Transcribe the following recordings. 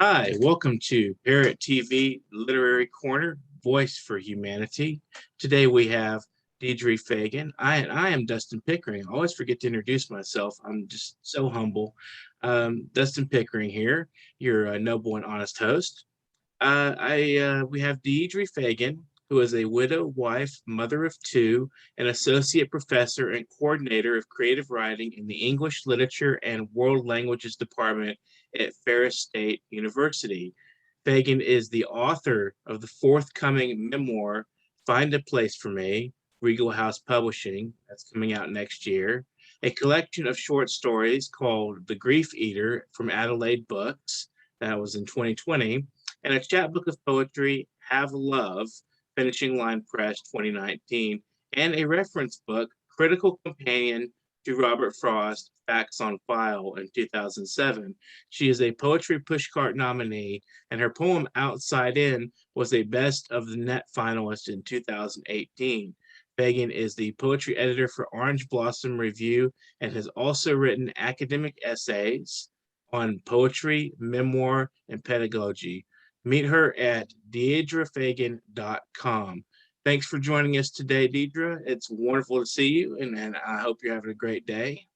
Hi, welcome to Parrot TV Literary Corner, Voice for Humanity. Today we have Deirdre Fagan. I am Dustin Pickering. I always forget to introduce myself. I'm just so humble. Dustin Pickering here, your noble and honest host. We have Deirdre Fagan, who is a widow, wife, mother of two, an associate professor and coordinator of creative writing in the English Literature and World Languages Department at Ferris State University. Fagan is the author of the forthcoming memoir, Find a Place for Me, Regal House Publishing, that's coming out next year, a collection of short stories called The Grief Eater from Adelaide Books, that was in 2020, and a chapbook of poetry, Have Love, Finishing Line Press 2019, and a reference book, Critical Companion to Robert Frost, Facts on File in 2007. She is a Poetry Pushcart nominee, and her poem Outside In was a Best of the Net finalist in 2018. Fagan is the poetry editor for Orange Blossom Review and has also written academic essays on poetry, memoir, and pedagogy. Meet her at deirdrefagan.com. Thanks for joining us today, Deirdre. It's wonderful to see you, and I hope you're having a great day.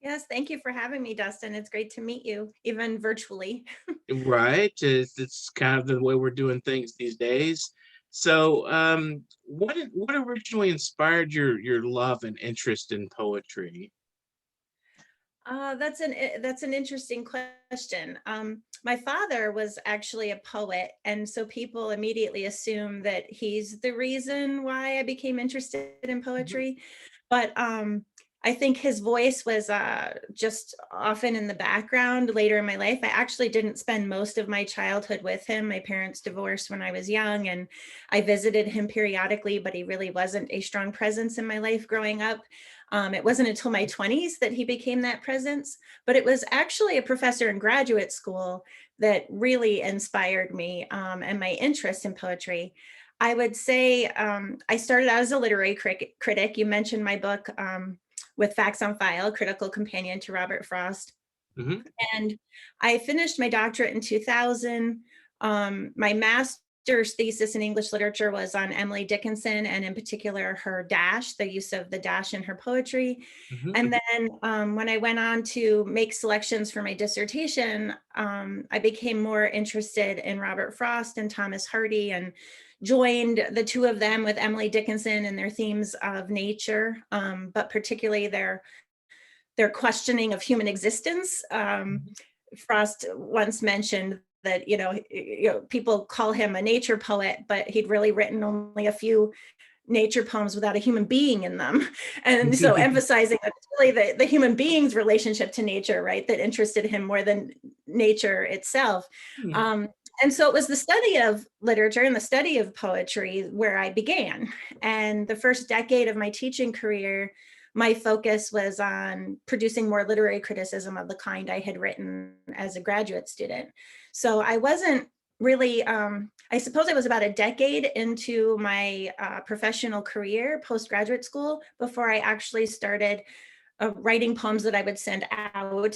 Yes, thank you for having me, Dustin. It's great to meet you, even virtually. Right. It's kind of the way we're doing things these days. So, what originally inspired your love and interest in poetry? That's an interesting question. My father was actually a poet, and so people immediately assume that he's the reason why I became interested in Mhm. poetry. But I think his voice was just often in the background later in my life. I actually didn't spend most of my childhood with him. My parents divorced when I was young, and I visited him periodically, but he really wasn't a strong presence in my life growing up. It wasn't until my 20s that he became that presence, but it was actually a professor in graduate school that really inspired me and my interest in poetry. I would say I started out as a literary critic. You mentioned my book with Facts on File, Critical Companion to Robert Frost. Mhm. And I finished my doctorate in 2000. My master's thesis in English literature was on Emily Dickinson, and in particular her dash, the use of the dash in her poetry. Mhm. And then when I went on to make selections for my dissertation, I became more interested in Robert Frost and Thomas Hardy, and joined the two of them with Emily Dickinson and their themes of nature, but particularly their questioning of human existence. Frost once mentioned that people call him a nature poet, but he'd really written only a few nature poems without a human being in them. And so emphasizing that it's really the human being's relationship to nature, right, that interested him more than nature itself. Mhm. Um, and so it was the study of literature and the study of poetry where I began. And the first decade of my teaching career, my focus was on producing more literary criticism of the kind I had written as a graduate student. So I wasn't really, I suppose I was about a decade into my professional career post-graduate school before I actually started writing poems that I would send out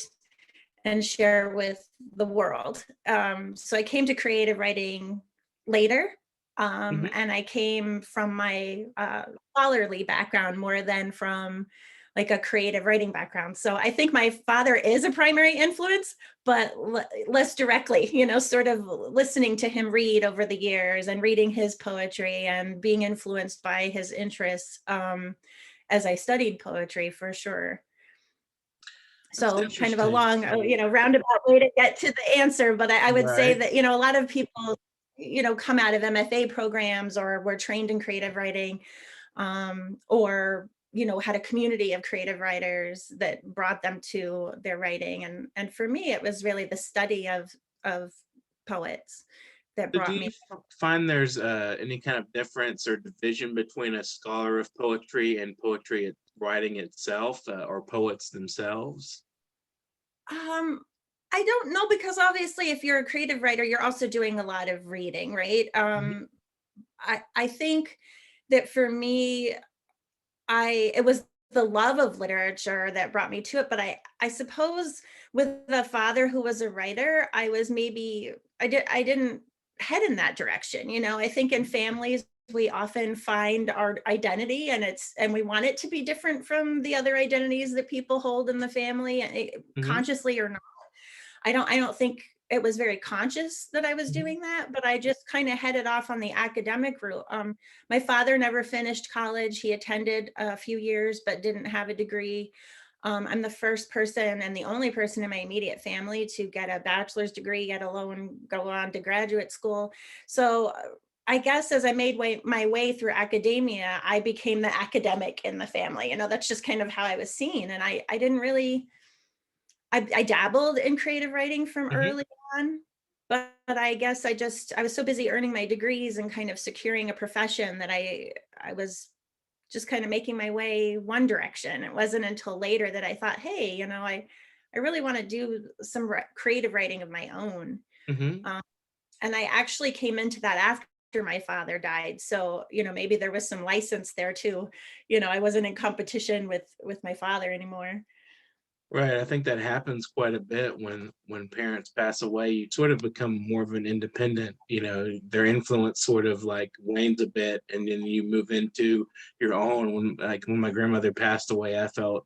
and share with the world. So I came to creative writing later, Mhm. and I came from my scholarly background more than from like a creative writing background. So I think my father is a primary influence, but less directly, sort of listening to him read over the years and reading his poetry and being influenced by his interests as I studied poetry for sure. That's So kind of a interesting. long, So, roundabout way to get to the answer, but I would say right. that, a lot of people, come out of MFA programs or were trained in creative writing, or, had a community of creative writers that brought them to their writing. And for me, it was really the study of poets that So do brought you me. find there's any kind of difference or division between a scholar of poetry and writing itself, or poets themselves? Um, I don't know, because obviously if you're a creative writer, you're also doing a lot of reading, right? Mhm. I think that for me, it was the love of literature that brought me to it. But I suppose with a father who was a writer, I was maybe, I didn't head in that direction. You know, I think in families, we often find our identity, and we want it to be different from the other identities that people hold in the family, Hmm. consciously or not. I don't think it was very conscious that I was doing that, but I just kind of headed off on the academic route. My father never finished college. He attended a few years, but didn't have a degree. I'm the first person and the only person in my immediate family to get a bachelor's degree, yet alone go on to graduate school. So I guess as I made my way through academia, I became the academic in the family. You know, that's just kind of how I was seen. And I didn't really, I dabbled in creative writing from Hmm. early on, but I guess I was so busy earning my degrees and kind of securing a profession that I was just kind of making my way one direction. It wasn't until later that I thought, hey, you know, I really want to do some creative writing of my own. Hmm. Um, and I actually came into that after my father died. So, you know, maybe there was some license there too. You know, I wasn't in competition with my father anymore. Right. I think that happens quite a bit when parents pass away. You sort of become more of an independent, their influence sort of like wanes a bit, and then you move into your own. When my grandmother passed away, I felt,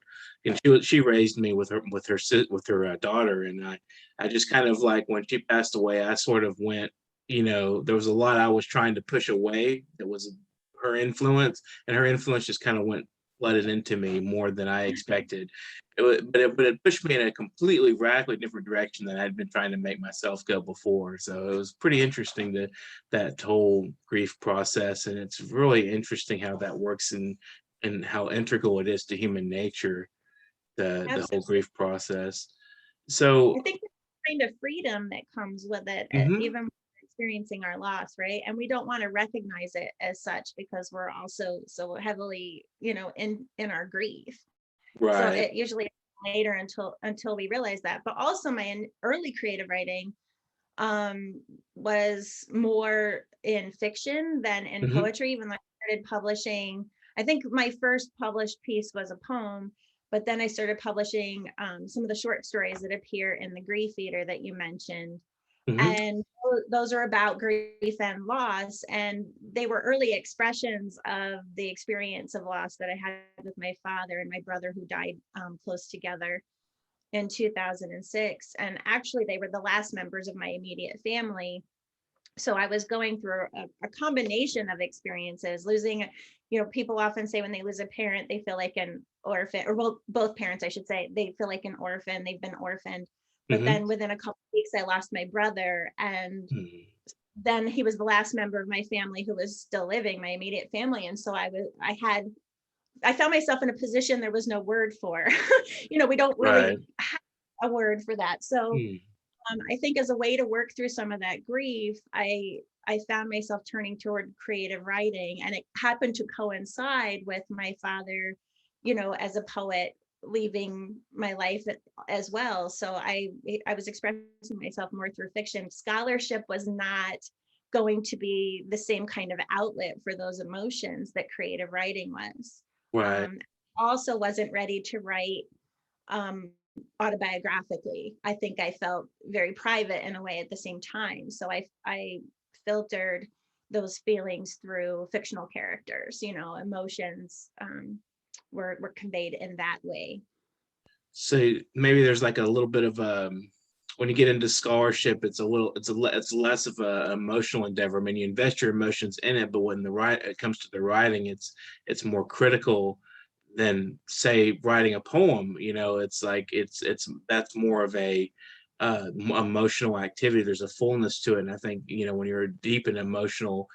she raised me with her daughter, and I just kind of like when she passed away, I sort of went, there was a lot I was trying to push away that was her influence, and her influence just kind of went flooded into me more than I expected. But it pushed me in a completely radically different direction than I'd been trying to make myself go before. So it was pretty interesting, that whole grief process, and it's really interesting how that works, and how integral it is to human nature, the whole Absolutely. grief process. So, I think the kind of freedom that comes with it, mhm, even when we're experiencing our loss, right? And we don't want to recognize it as such because we're also so heavily, you know, in our grief. So right. it usually later until we realize that. But also my early creative writing um was more in fiction than in Hmm. poetry. Even though I started publishing, I think my first published piece was a poem, but then I started publishing some of the short stories that appear in the Grief Eater that you mentioned, Hmm. and those are about grief and loss, and they were early expressions of the experience of loss that I had with my father and my brother who died close together in 2006. And actually they were the last members of my immediate family, so I was going through a combination of experiences. Losing, you know, people often say when they lose a parent they feel like an orphan, or well, both parents I should say, they feel like an orphan, they've been orphaned. But Hmm. then within a couple of weeks I lost my brother, and Hmm. then he was the last member of my family who was still living, my immediate family. And so I found myself in a position there was no word for. You know, we don't Right. really have a word for that. So Hmm. I think as a way to work through some of that grief, I found myself turning toward creative writing, and it happened to coincide with my father, you know, as a poet leaving my life as well. So I was expressing myself more through fiction. Scholarship was not going to be the same kind of outlet for those emotions that creative writing was. Right. Um, Also wasn't ready to write um, autobiographically. I think I felt very private in a way at the same time. So I filtered those feelings through fictional characters. You know, emotions were conveyed in that way. So maybe there's like a little bit of when you get into scholarship, it's less of a emotional endeavor. I mean, you invest your emotions in it, but when it comes to the writing, it's more critical than say writing a poem. It's like it's that's more of a emotional activity. There's a fullness to it, and I think when you're deep and emotional,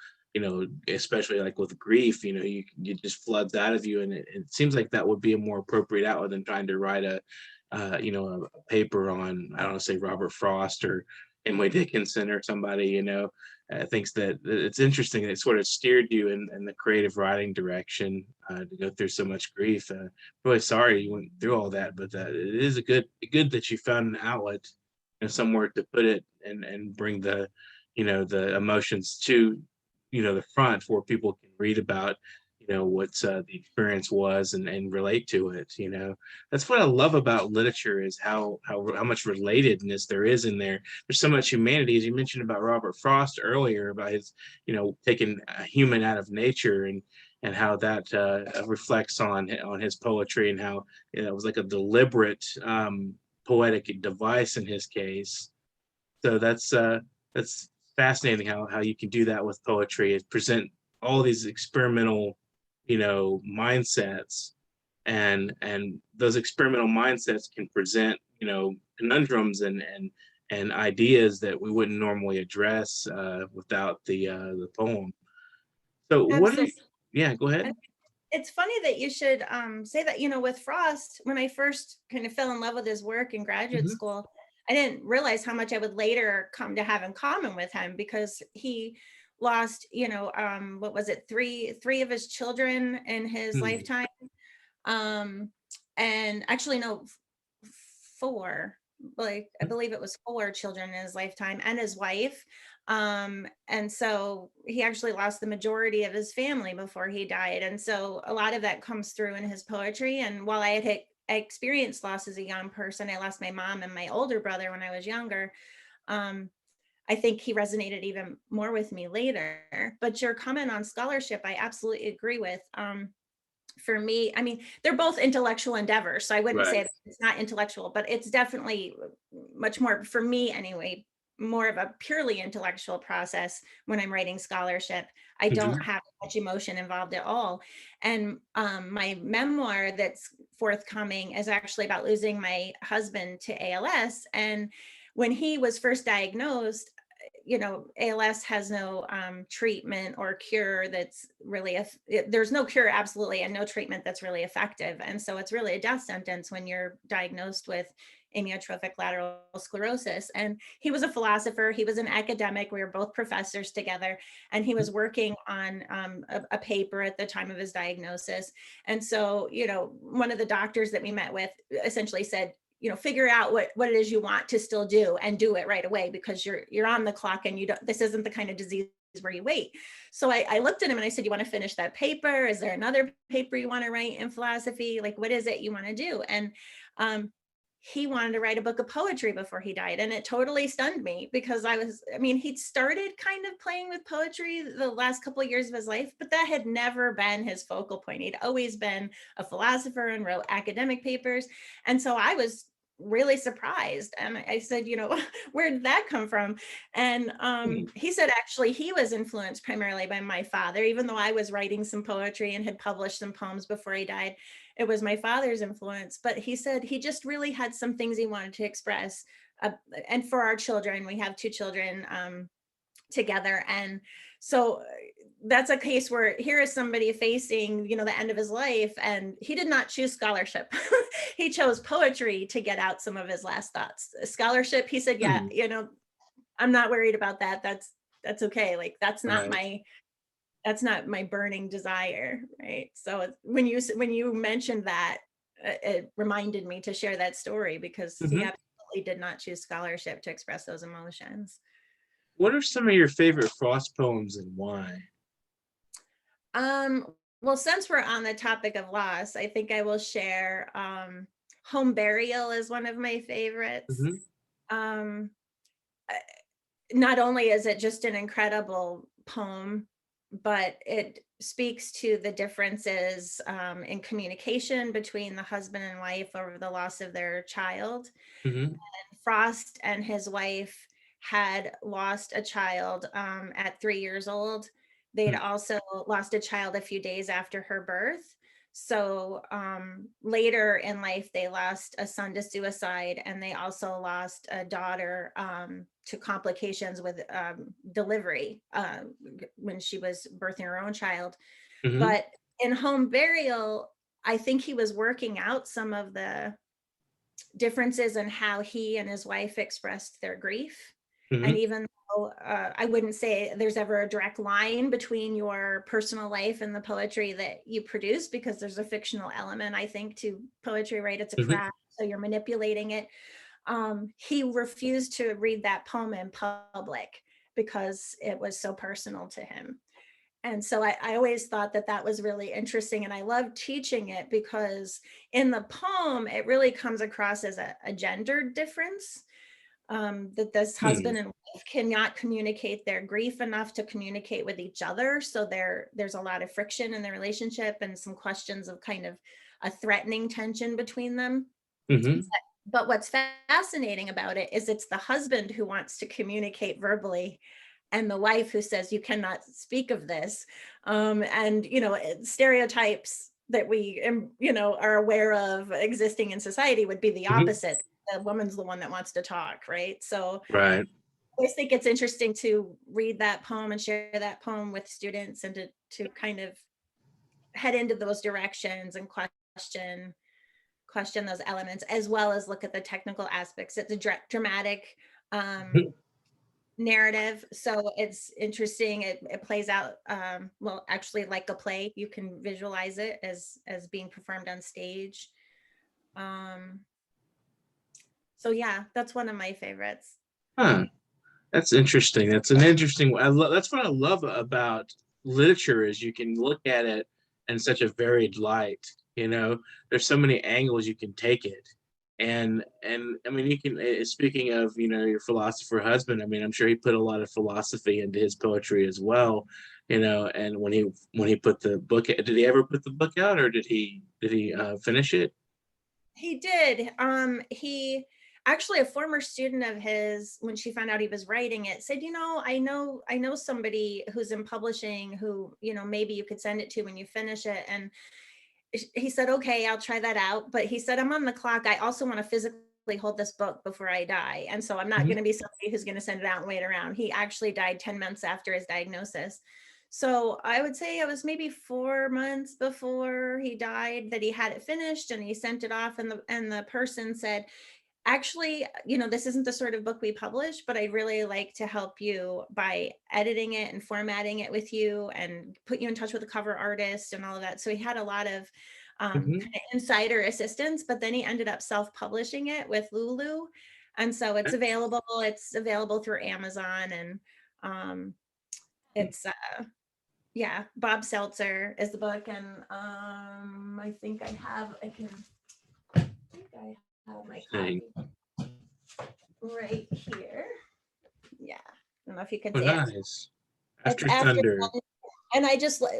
especially like with grief, it just floods out of you, and it seems like that would be a more appropriate outlet than trying to write a paper on, I don't know, say Robert Frost or Emily Dickinson or somebody, thinks that it's interesting that it sort of steered you in the creative writing direction, to go through so much grief. Really sorry you went through all that, but it is good that you found an outlet and somewhere to put it, and bring the emotions to the front where people can read about what the experience was, and relate to it. That's what I love about literature, is how much relatedness there is in there. There's so much humanity, as you mentioned about Robert Frost earlier, about his taking a human out of nature, and how that reflects on his poetry, and how it was like a deliberate poetic device in his case. So that's fascinating, how you can do that with poetry, is present all these experimental mindsets, and those experimental mindsets can present conundrums, and ideas that we wouldn't normally address without the poem. So what do you, Absolutely. yeah, go ahead. And it's funny that you should say that, with Frost, when I first kind of fell in love with his work in graduate Hmm. school, I didn't realize how much I would later come to have in common with him, because he lost, what was it, three of his children in his Hmm. lifetime. Um, and actually, no, four, like I believe it was four children in his lifetime, and his wife. And so he actually lost the majority of his family before he died. And so a lot of that comes through in his poetry. And while I experienced loss as a young person, I lost my mom and my older brother when I was younger. Um, I think he resonated even more with me later. But your comment on scholarship, I absolutely agree with. For me, I mean, they're both intellectual endeavors, so I wouldn't Right. say that it's not intellectual, but it's definitely much more, for me anyway, more of a purely intellectual process when I'm writing scholarship. I don't Hmm. have much emotion involved at all. And my memoir that's forthcoming is actually about losing my husband to ALS. And when he was first diagnosed, ALS has no treatment or cure that's really, there's no cure, absolutely, and no treatment that's really effective. And so it's really a death sentence when you're diagnosed with amyotrophic lateral sclerosis. And he was a philosopher, he was an academic, we were both professors together, and he was working on a paper at the time of his diagnosis. And so, one of the doctors that we met with essentially said, figure out what it is you want to still do, and do it right away, because you're on the clock, and this isn't the kind of disease where you wait. So I looked at him and I said, you want to finish that paper? Is there another paper you want to write in philosophy? Like, what is it you want to do? And um, he wanted to write a book of poetry before he died. And it totally stunned me, because he'd started kind of playing with poetry the last couple of years of his life, but that had never been his focal point. He'd always been a philosopher and wrote academic papers. And so I was really surprised. And I said, where did that come from? And he said, actually, he was influenced primarily by my father, even though I was writing some poetry and had published some poems before he died. It was my father's influence. But he said he just really had some things he wanted to express. And for our children, we have two children together. And so that's a case where here is somebody facing, the end of his life, and he did not choose scholarship. He chose poetry to get out some of his last thoughts. Scholarship, he said, yeah, Hmm. I'm not worried about that. That's okay. Like, Right. that's not my burning desire, right? So when you mentioned that, it reminded me to share that story, because he Hmm. absolutely did not choose scholarship to express those emotions. What are some of your favorite Frost poems, and why? Um, well, since we're on the topic of loss, I think I will share Home Burial is one of my favorites. Hmm. Um, uh, Not only is it just an incredible poem, but it speaks to the differences in communication between the husband and wife over the loss of their child. Hmm. Frost and his wife had lost a child at 3 years old. They'd also lost a child a few days after her birth. So later in life, they lost a son to suicide, and they also lost a daughter to complications with delivery when she was birthing her own child. Hmm. But in Home Burial, I think he was working out some of the differences in how he and his wife expressed their grief. And Hmm. even though I wouldn't say there's ever a direct line between your personal life and the poetry that you produce, because there's a fictional element, I think, to poetry, right? It's a Hmm. craft, so you're manipulating it. He refused to read that poem in public because it was so personal to him. And so I always thought that that was really interesting, and I love teaching it because in the poem, it really comes across as a gender difference, that this Hmm. husband and wife cannot communicate their grief enough to communicate with each other. So there's a lot of friction in the relationship and some questions of kind of a threatening tension between them. Hmm. But what's fascinating about it is it's the husband who wants to communicate verbally and the wife who says you cannot speak of this. And stereotypes that we are aware of existing in society would be the Hmm. opposite. The woman's the one that wants to talk, right? So Right. I always think it's interesting to read that poem and share that poem with students, and to kind of head into those directions and question those elements, as well as look at the technical aspects. It's a dramatic narrative, so it's interesting. It plays out, well, actually like a play. You can visualize it as being performed on stage. um so yeah, that's one of my favorites. Huh. That's interesting. That's an interesting. That's what I love about literature is you can look at it in such a varied light. There's so many angles you can take it, and I mean, you can. Speaking of, your philosopher husband, I mean, I'm sure he put a lot of philosophy into his poetry as well. And when he put the book, did he ever put the book out, or did he finish it? He did. He actually, a former student of his, when she found out he was writing it, said, I know somebody who's in publishing who, maybe you could send it to when you finish it. And he said, okay, I'll try that out. But he said, I'm on the clock. I also want to physically hold this book before I die. And so I'm not Mhm. going to be somebody who's going to send it out and wait around. He actually died 10 months after his diagnosis. So I would say it was maybe 4 months before he died that he had it finished, and he sent it off, and the person said, actually, this isn't the sort of book we publish, but I'd really like to help you by editing it and formatting it with you and put you in touch with a cover artist and all of that. So he had a lot of Mhm. kind of insider assistance, but then he ended up self-publishing it with Lulu. And so it's available. It's available through Amazon, and it's yeah, Bob Seltzer is the book. And I think I have my Interesting. copy right here. Yeah, I don't know if you can Oh, see it. nice. It's After after, Thunder. and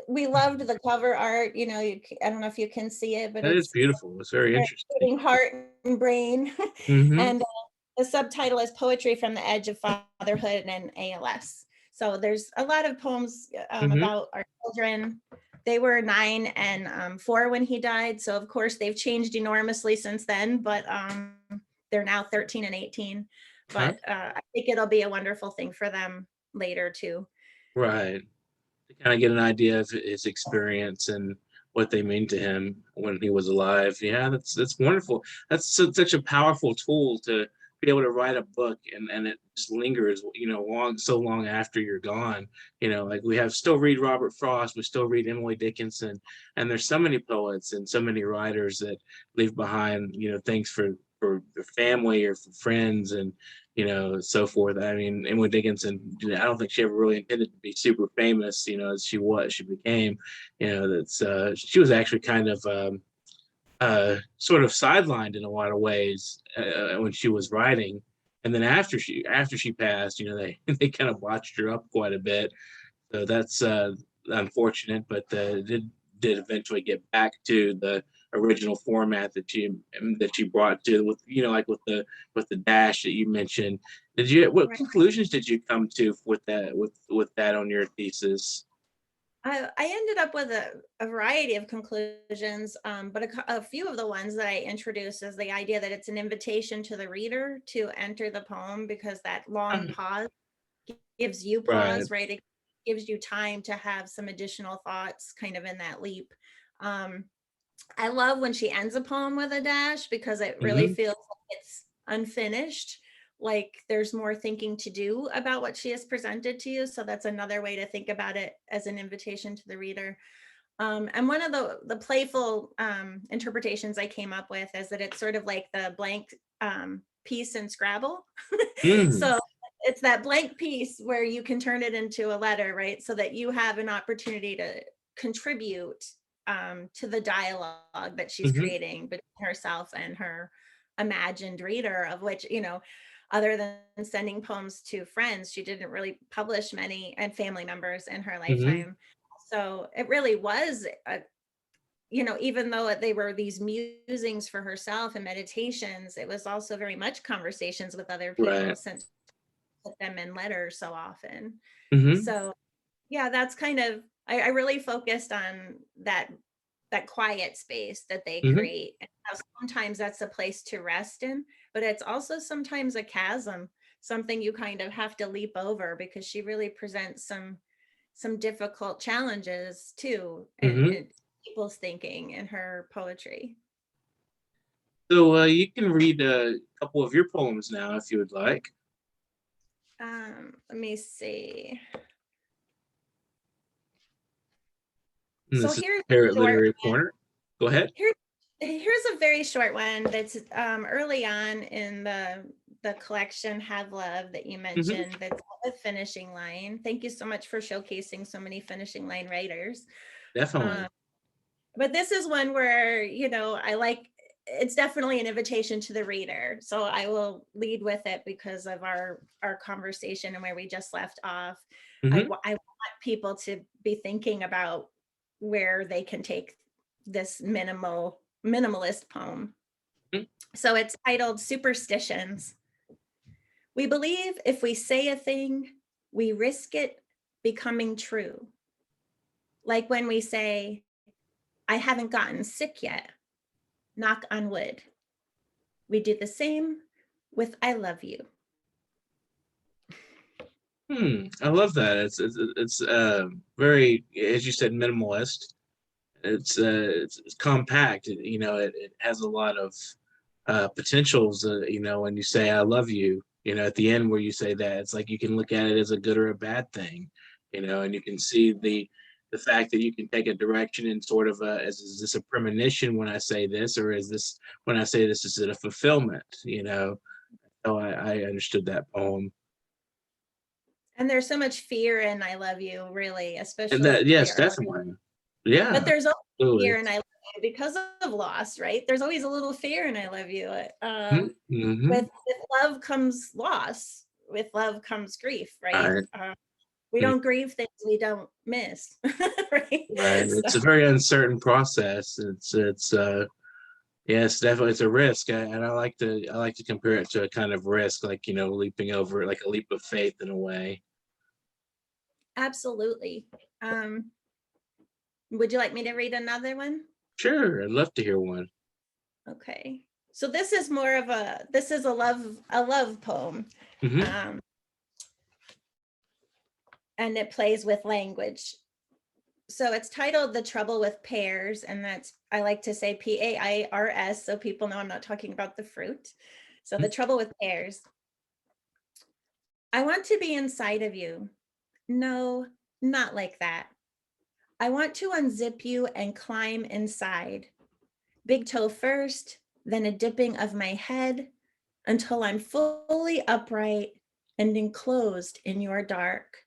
we loved the cover art. I don't know if you can see it, but That is it's beautiful. It's very interesting. including heart and brain. Hmm. And the subtitle is Poetry from the Edge of Fatherhood and ALS. So there's a lot of poems Hmm. about our children. They were 9 and 4 when he died. So of course they've changed enormously since then, but they're now 13 and 18. Huh? But I think it'll be a wonderful thing for them later too. Right. To kind of get an idea of his experience and what they mean to him when he was alive. Yeah, that's wonderful. That's such a powerful tool to be able to write a book, and it just lingers, so long after you're gone. Like we have still read Robert Frost, we still read Emily Dickinson, and there's so many poets and so many writers that leave behind, things for their family or for friends, and so forth. I mean, Emily Dickinson, I don't think she ever really intended to be super famous, as she became. That's she was actually kind of sort of sidelined in a lot of ways when she was writing, and then after she passed, they kind of botched her up quite a bit. So that's unfortunate, but did eventually get back to the original format that you brought to, with like with the dash that you mentioned. What Right. conclusions did you come to with that on your thesis? I ended up with a variety of conclusions, but a few of the ones that I introduced is the idea that it's an invitation to the reader to enter the poem, because that long pause gives you Right. pause, right? It gives you time to have some additional thoughts kind of in that leap. Um, I love when she ends a poem with a dash, because it really Hmm. feels like it's unfinished, like there's more thinking to do about what she has presented to you. So that's another way to think about it, as an invitation to the reader. And one of the playful interpretations I came up with is that it's sort of like the blank piece in Scrabble. Mm. So it's that blank piece where you can turn it into a letter, right? So that you have an opportunity to contribute to the dialogue that she's Mhm. creating between herself and her imagined reader, of which, other than sending poems to friends, she didn't really publish many, and family members in her Mhm. lifetime. So it really was even though they were these musings for herself and meditations, it was also very much conversations with other people, Right. since put them in letters so often. Mhm. So yeah, that's kind of, I really focused on that quiet space that they Mhm. create, and how sometimes that's a place to rest in, but it's also sometimes a chasm, something you kind of have to leap over, because she really presents some difficult challenges too, Mhm. and people's thinking in her poetry. So you can read a couple of your poems now if you would like. Let me see. And So this is here's Parrot a short Literary one. Corner. Go ahead. Here's a very short one that's early on in the collection, Have Love, that you Mhm. mentioned, that's a finishing line. Thank you so much for showcasing so many finishing line writers. Definitely. Um, but this is one where, I like, it's definitely an invitation to the reader. So I will lead with it because of our conversation and where we just left off. Mhm. I want people to be thinking about where they can take this minimalist poem. Mhm. So it's titled Superstitions. We believe if we say a thing, we risk it becoming true. Like when we say, I haven't gotten sick yet, knock on wood. We do the same with I love you. I love that. It's very, as you said, minimalist. It's compact. It has a lot of potentials. When you say "I love you," at the end where you say that, it's like you can look at it as a good or a bad thing. And you can see the fact that you can take a direction and sort of is this a premonition when I say this, or is this when I say this, is it a fulfillment? So I understood that poem. And there's so much fear in I love you, really, And especially that, yes, early. definitely. But Yeah, there's always absolutely. fear in I love you because of loss, right? There's always a little fear in I love you. Mm-hmm. With love comes loss. With love comes grief, right? Right. We Mm, don't grieve things we don't miss, right? right. So It's a very uncertain process. Yes, definitely it's a risk. And I like to compare it to a kind of risk, like, leaping over, like a leap of faith in a way. absolutely. Um, would you like me to read another one? Sure, I'd love to hear one. Okay. So this is a love poem. Mm-hmm. Um, and it plays with language. So it's titled The Trouble with Pears, and that's, I like to say, Pairs, so people know I'm not talking about the fruit. So The Trouble with Pears. I want to be inside of you. No, not like that. I want to unzip you and climb inside. Big toe first, then a dipping of my head until I'm fully upright and enclosed in your dark,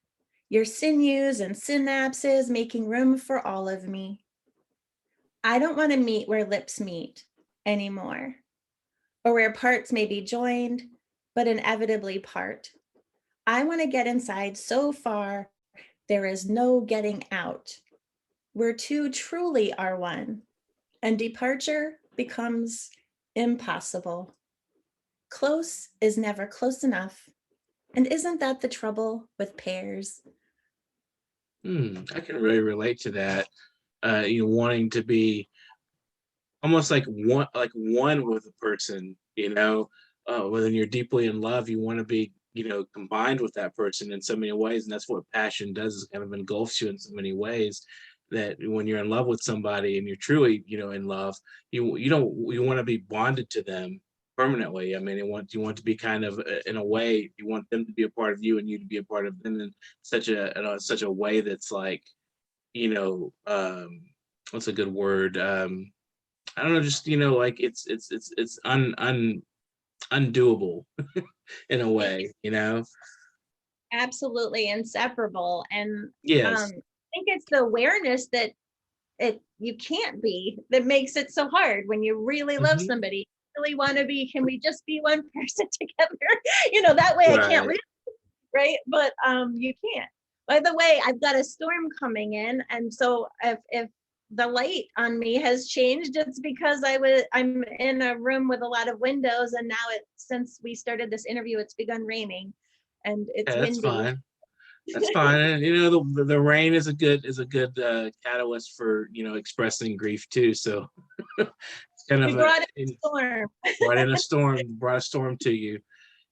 your sinews and synapses making room for all of me. I don't want to meet where lips meet anymore, or where parts may be joined, but inevitably part. I want to get inside so far there is no getting out. Where two truly are one, and departure becomes impossible. Close is never close enough. And isn't that the trouble with pairs? I can really relate to that. Wanting to be almost like one with a person. When you're deeply in love, you want to be, combined with that person in so many ways, and that's what passion does, is kind of engulfs you in so many ways. That when you're in love with somebody and you're truly, in love, you want to be bonded to them permanently. I mean, you want to be kind of, in a way, you want them to be a part of you and you to be a part of them in such a way that's like, you know what's a good word, I don't know, just, like it's undoable in a It, way. absolutely inseparable. And Yes. I think it's the awareness that you can't be that makes it so hard when you really love Hmm. somebody, really want to be, can we just be one person together? That way I can't Right. live, right? But you can't. By the way, I've got a storm coming in, and so if the light on me has changed, it's because I'm in a room with a lot of windows, and now since we started this interview, it's begun raining and it's Yeah, that's windy. fine. That's fine. And, the rain is a good catalyst for expressing grief too. So it's kind We of a brought in a storm. brought a storm to you.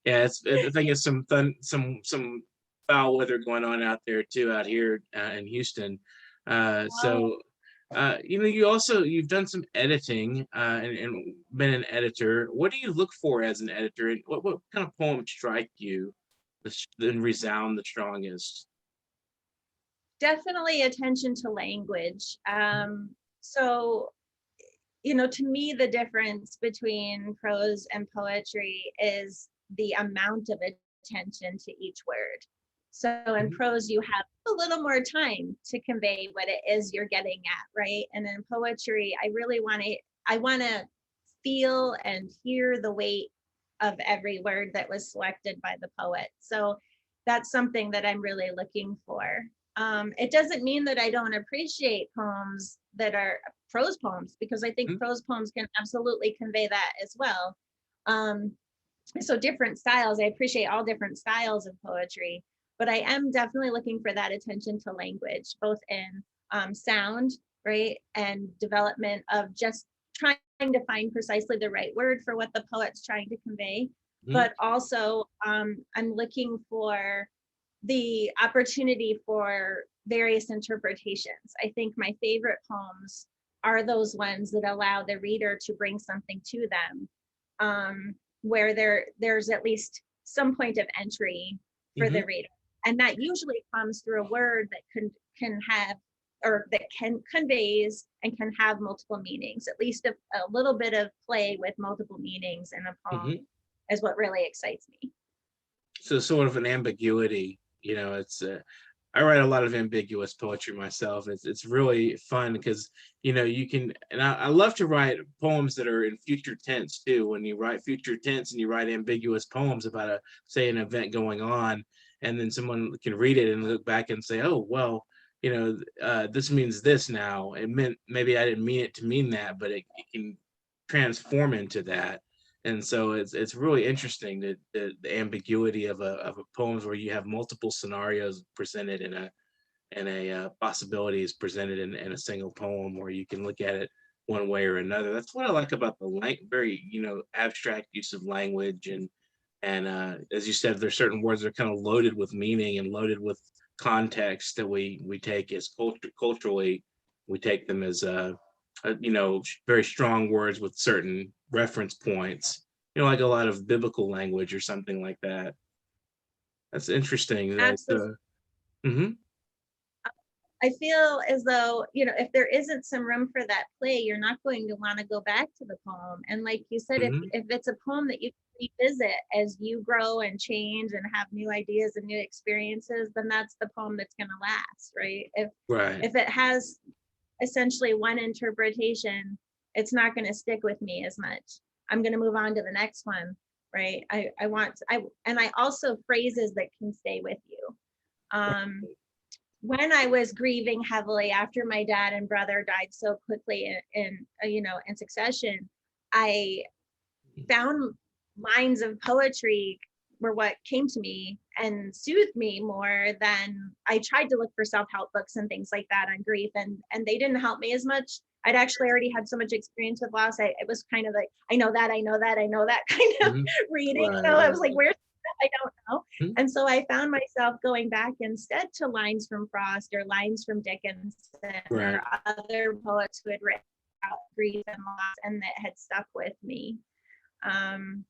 Yeah, I think it's some foul weather going on out there too, out here in Houston. Oh, So you've done some editing and been an editor. What do you look for as an editor, and what kind of poems strike you and resound the strongest? definitely attention to language. So, to me, the difference between prose and poetry is the amount of attention to each word. So in Mhm. prose, you have a little more time to convey what it is you're getting at, right? And in poetry, I want to feel and hear the weight of every word that was selected by the poet. So that's something that I'm really looking for. It doesn't mean that I don't appreciate poems that are prose poems, because I think Mhm. prose poems can absolutely convey that as well. Um, so different styles, I appreciate all different styles of poetry, but I am definitely looking for that attention to language, both in sound, right, and development of just trying to find precisely the right word for what the poet's trying to convey. Mhm. But also I'm looking for the opportunity for various interpretations. I think my favorite poems are those ones that allow the reader to bring something to them, where there's at least some point of entry for the Mhm. reader. And that usually comes through a word that can have, or that can conveys and can have multiple meanings. At least a little bit of play with multiple meanings in a poem Mhm. is what really excites me. So sort of an ambiguity. It's I write a lot of ambiguous poetry myself. It's really fun because you can, and I love to write poems that are in future tense too. When you write future tense and you write ambiguous poems about say an event going on, and then someone can read it and look back and say, oh well, this means this now. It meant, maybe I didn't mean it to mean that, but it can transform into that. And so it's really interesting that the ambiguity of a poems where you have multiple scenarios presented in a possibilities presented in a single poem, where you can look at it one way or another. That's what I like about the very abstract use of language. And as you said, there's certain words that are kind of loaded with meaning and loaded with context that we take as culturally. We take them as very strong words with certain reference points, like a lot of biblical language or something like that. That's interesting. Absolutely. Mhm. I feel as though, if there isn't some room for that play, you're not going to want to go back to the poem. And like you said, if, Mhm. if it's a poem that you revisit as you grow and change and have new ideas and new experiences, then that's the poem that's going to last, right? Right. If it has essentially one interpretation, it's not going to stick with me as much. I'm going to move on to the next one, right? And I also phrases that can stay with you. Um, when I was grieving heavily after my dad and brother died so quickly in succession, I found lines of poetry were what came to me and soothed me more than I tried to look for self-help books and things like that on grief, and they didn't help me as much. I'd actually already had so much experience with loss. It was kind of like, I know that kind of Mhm. reading. Right, I was right, like, right. where's that? I don't know. Mhm. And so I found myself going back instead to lines from Frost or lines from Dickinson or Right. other poets who had written about grief and loss and that had stuck with me. Um,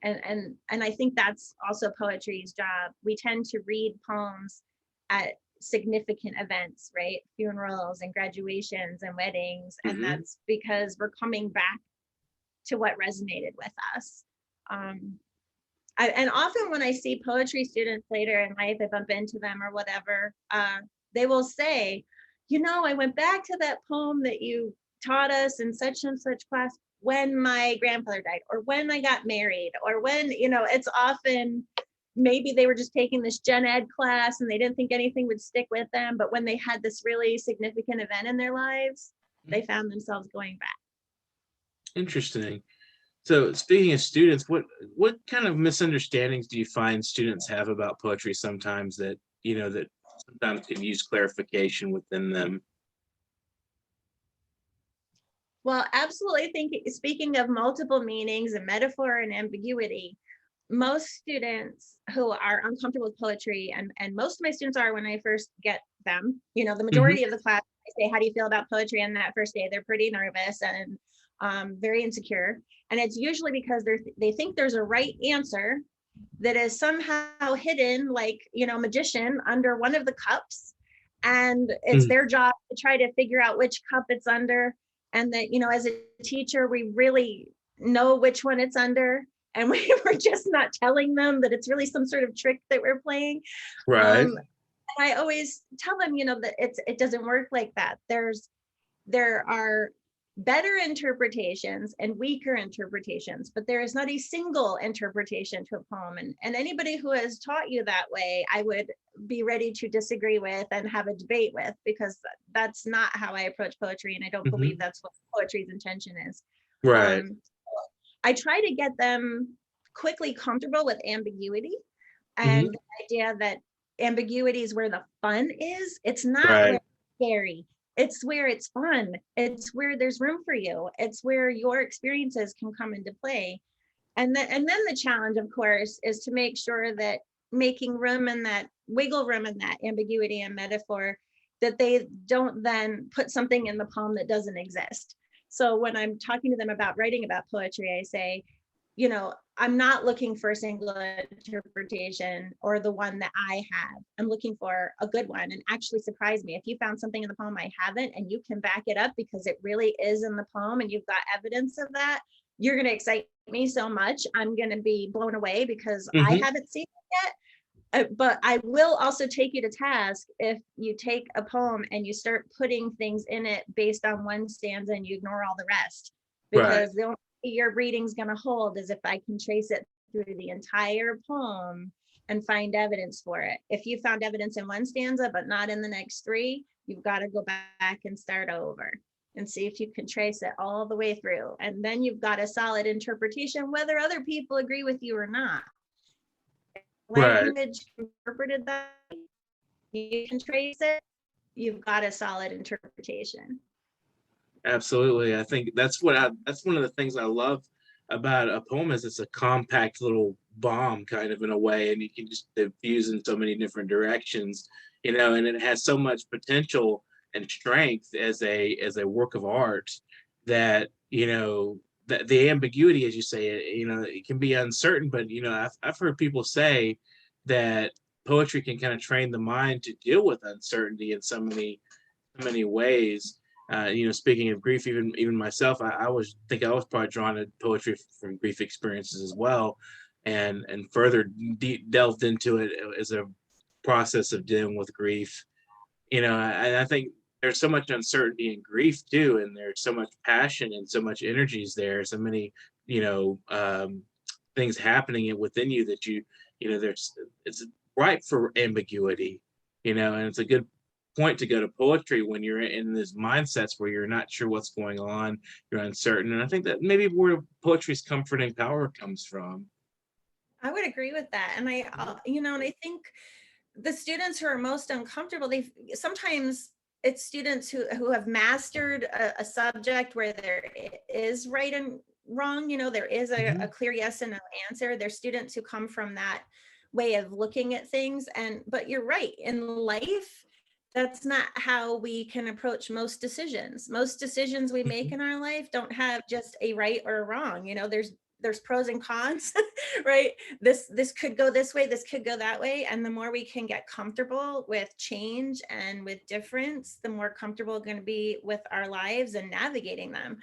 and I think that's also poetry's job. We tend to read poems at significant events, right? Funerals and graduations and weddings, and Mhm. that's because we're coming back to what resonated with us. Um, And often when I see poetry students later in life, I bump into them or whatever, they will say, I went back to that poem that you taught us in such and such class when my grandfather died, or when I got married, or when, it's often maybe they were just taking this gen ed class and they didn't think anything would stick with them. But when they had this really significant event in their lives, they found themselves going back. Interesting. So speaking of students, what kind of misunderstandings do you find students have about poetry sometimes that, that sometimes can use clarification within them? Well, absolutely. I think, speaking of multiple meanings and metaphor and ambiguity, most students who are uncomfortable with poetry, and most of my students are when I first get them, the majority of the class, I say, how do you feel about poetry? And that first day, they're pretty nervous and very insecure. And it's usually because they think there's a right answer that is somehow hidden, like, magician under one of the cups. And it's their job to try to figure out which cup it's under. And that, as a teacher, we really know which one it's under. And we're just not telling them that it's really some sort of trick that we're playing. Right. And I always tell them, that it doesn't work like that. There are better interpretations and weaker interpretations, but there is not a single interpretation to a poem. And anybody who has taught you that way, I would be ready to disagree with and have a debate with, because that's not how I approach poetry. And I don't believe that's what poetry's intention is. Right. I try to get them quickly comfortable with ambiguity and the idea that ambiguity is where the fun is. It's not where it's scary. It's where it's fun. It's where there's room for you. It's where your experiences can come into play. And then the challenge, of course, is to make sure that making room in that wiggle room in that ambiguity and metaphor, that they don't then put something in the poem that doesn't exist. So when I'm talking to them about writing about poetry, I say, I'm not looking for a single interpretation or the one that I have. I'm looking for a good one, and actually surprise me. If you found something in the poem I haven't, and you can back it up because it really is in the poem and you've got evidence of that, you're going to excite me so much. I'm going to be blown away because I haven't seen it yet. But I will also take you to task if you take a poem and you start putting things in it based on one stanza and you ignore all the rest, because the only way your reading's going to hold is if I can trace it through the entire poem and find evidence for it. If you found evidence in one stanza but not in the next three, you've got to go back and start over and see if you can trace it all the way through. And then you've got a solid interpretation, whether other people agree with you or not. Language interpreted that, you can trace it, you've got a solid interpretation. Absolutely. I think that's one of the things I love about a poem is it's a compact little bomb kind of in a way, and you can just diffuse in so many different directions, and it has so much potential and strength as a work of art that, that the ambiguity, as you say, it can be uncertain, but I've heard people say that poetry can kind of train the mind to deal with uncertainty in so many ways. Speaking of grief, even myself, I was probably drawn to poetry from grief experiences as well, and further delved into it as a process of dealing with grief. I think there's so much uncertainty and grief too, and there's so much passion and so much energies there, so many things happening within you that it's ripe for ambiguity, and it's a good point to go to poetry when you're in these mindsets where you're not sure what's going on, you're uncertain. And I think that maybe where poetry's comforting power comes from. I would agree with that. And and I think the students who are most uncomfortable, sometimes it's students who have mastered a subject where there is right and wrong, there is a clear yes and no answer. There's students who come from that way of looking at things. But you're right, in life, that's not how we can approach most decisions. Most decisions we make in our life don't have just a right or a wrong. There's pros and cons, right? This could go this way, this could go that way. And the more we can get comfortable with change and with difference, the more comfortable we're going to be with our lives and navigating them.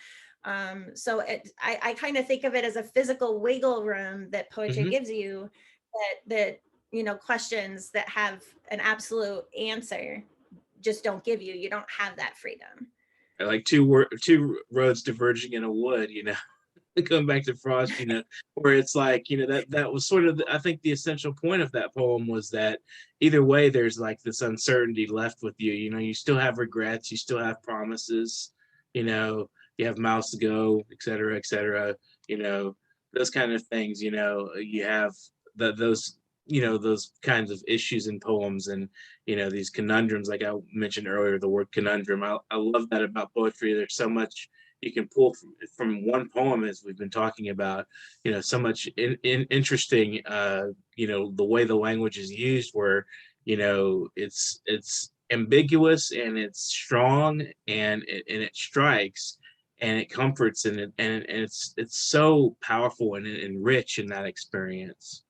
So I kind of think of it as a physical wiggle room that poetry Hmm. gives you, that questions that have an absolute answer just don't give you. You don't have that freedom. Like two roads diverging in a wood, going back to Frost, where it's like, that was sort of, I think the essential point of that poem was that either way, there's like this uncertainty left with you. You still have regrets, you still have promises, you have miles to go, et cetera, et cetera, those kind of things, you have those kinds of issues in poems, and, these conundrums, like I mentioned earlier, the word conundrum. I love that about poetry. There's so much you can pull from one poem, as we've been talking about, so much interesting, the way the language is used, where, it's ambiguous and it's strong, and it strikes and it comforts, and it's so powerful and rich in that experience.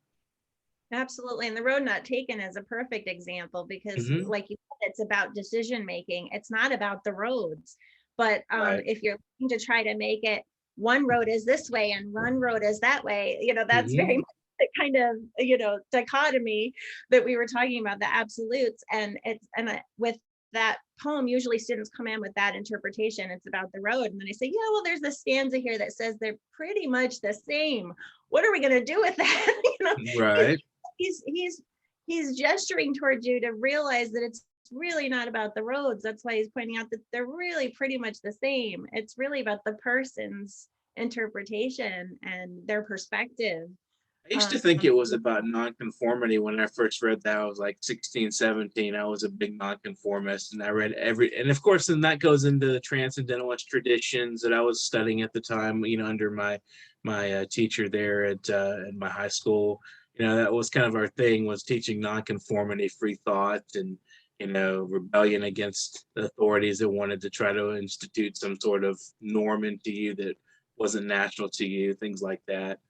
Absolutely. And The Road Not Taken is a perfect example because, Hmm. like you said, it's about decision making. It's not about the roads. But Right. if you're looking to try to make it one road is this way and one road is that way, that's very Hmm. much the kind of, dichotomy that we were talking about, the absolutes. And with that poem, usually students come in with that interpretation. It's about the road. And then I say, yeah, well, there's this stanza here that says they're pretty much the same. What are we going to do with that? Because Right. he's gesturing towards you to realize that it's really not about the roads. That's why he's pointing out that they're really pretty much the same. It's really about the person's interpretation and their perspective. I used to Um, think it was about nonconformity when I first read that. I was like 16, 17. I was a big nonconformist, and I read and of course, then that goes into the transcendentalist traditions that I was studying at the time, under my teacher there at my high school. That was kind of our thing, was teaching nonconformity, free thought, and, rebellion against the authorities that wanted to try to institute some sort of norm into you that wasn't natural to you, things like that.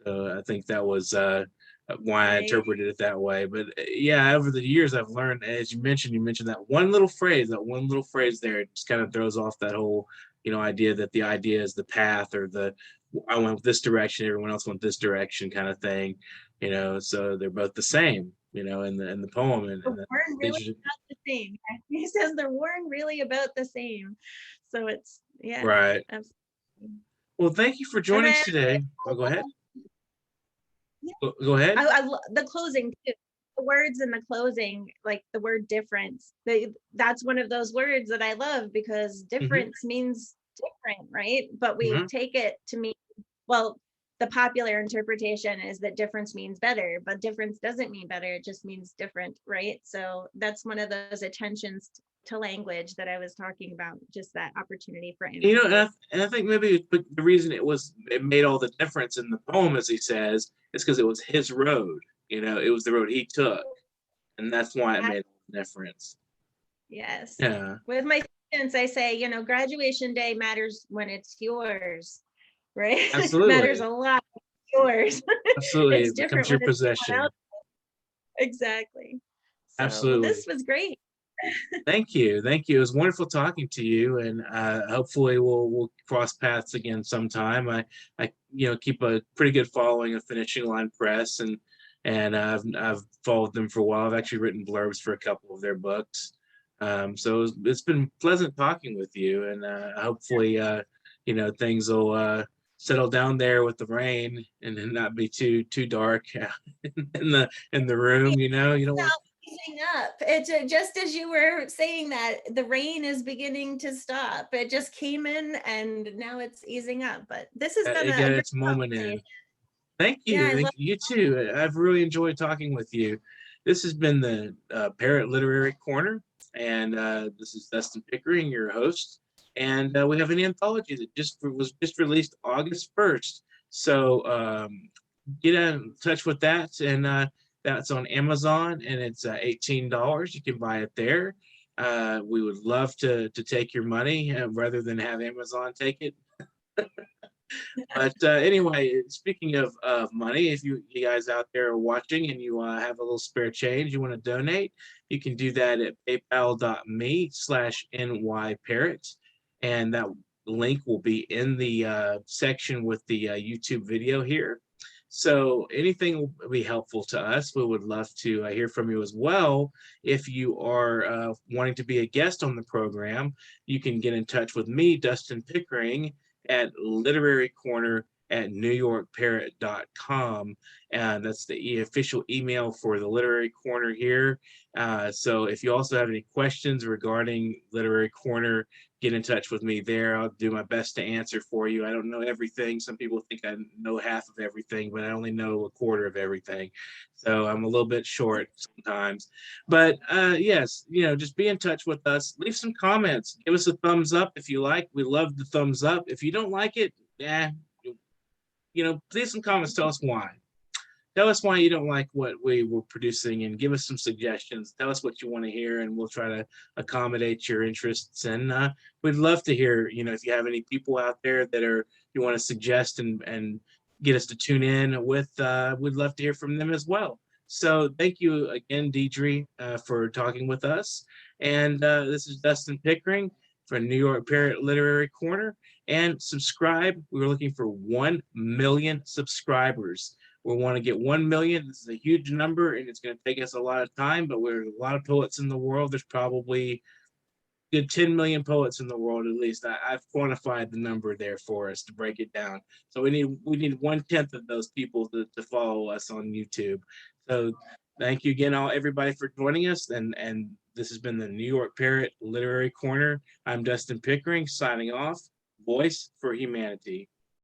So I think that was why I right. interpreted it that way. But yeah, over the years, I've learned, as you mentioned that one little phrase there, it just kind of throws off that whole, idea that the idea is the path, or I went this direction, everyone else went this direction kind of thing. So they're both the same, in the poem, and, The and that worn really leads you about the same. He says they're worn really about the same. So it's, yeah, right. absolutely. Well, thank you for And joining us today. Oh, go ahead. yeah, Go ahead. the closing too. The words in the closing, like the word difference, that's one of those words that I love, because Hmm. difference means different, right? But we Hmm. take it to mean, well, the popular interpretation is that difference means better, but difference doesn't mean better, it just means different, right? So that's one of those attentions to language that I was talking about, just that opportunity for And I, empathy. and I think maybe the reason it made all the difference in the poem, as he says, is because it was his road. It was the road he took, and that's why it made all the difference. Yes. Yeah, With my students, I say, graduation day matters when it's yours, right? It matters absolutely, a lot when it's yours. absolutely. It's It becomes different your when it's someone possession. else. Exactly. So, well, Absolutely. this was great. Thank you, thank you. It was wonderful talking to you, and hopefully we'll cross paths again sometime. I keep a pretty good following of Finishing Line Press, and I've followed them for a while. I've actually written blurbs for a couple of their books. So it's been pleasant talking with you, and hopefully things will settle down there with the rain, and then not be too dark in the room. You don't want. Easing up. It's just as you were saying that, the rain is beginning to stop. It just came in and now it's easing up. But this has been It a got great its moment conversation. in. Thank Yeah, you. I love. You too. I've really enjoyed talking with you. This has been the Parrot Literary Corner, and this is Dustin Pickering, your host. And we have an anthology that was just released August 1st. So get in touch with that, and that's on Amazon, and it's $18. You can buy it there. We would love to take your money rather than have Amazon take it. But anyway, speaking of money, if you guys out there are watching and you have a little spare change you want to donate, you can do that at paypal.me/nyparrot. And that link will be in the section with the YouTube video here. So anything will be helpful to us. We would love to hear from you as well. If you are wanting to be a guest on the program, you can get in touch with me, Dustin Pickering, at literary.corner@newyorkparrot.com. And that's the official email for the Literary Corner here. So if you also have any questions regarding Literary Corner, get in touch with me there. I'll do my best to answer for you. I don't know everything. Some people think I know half of everything, but I only know a quarter of everything. So I'm a little bit short sometimes. But yes, just be in touch with us. Leave some comments. Give us a thumbs up if you like. We love the thumbs up. If you don't like it, leave some comments. Tell us why. Tell us why you don't like what we were producing and give us some suggestions. Tell us what you want to hear and we'll try to accommodate your interests. And we'd love to hear, if you have any people out there that you want to suggest and get us to tune in with, we'd love to hear from them as well. So thank you again, Deirdre, for talking with us. And this is Dustin Pickering for New York Parrot Literary Corner. And subscribe. We're looking for 1 million subscribers. We want to get 1 million. This is a huge number and it's going to take us a lot of time, but we're a lot of poets in the world. There's probably good 10 million poets in the world, at least. I've quantified the number there for us to break it down. So we need 1/10 of those people to follow us on YouTube. So thank you again, everybody, for joining us. And this has been the New York Parrot Literary Corner. I'm Dustin Pickering signing off. Voice for Humanity.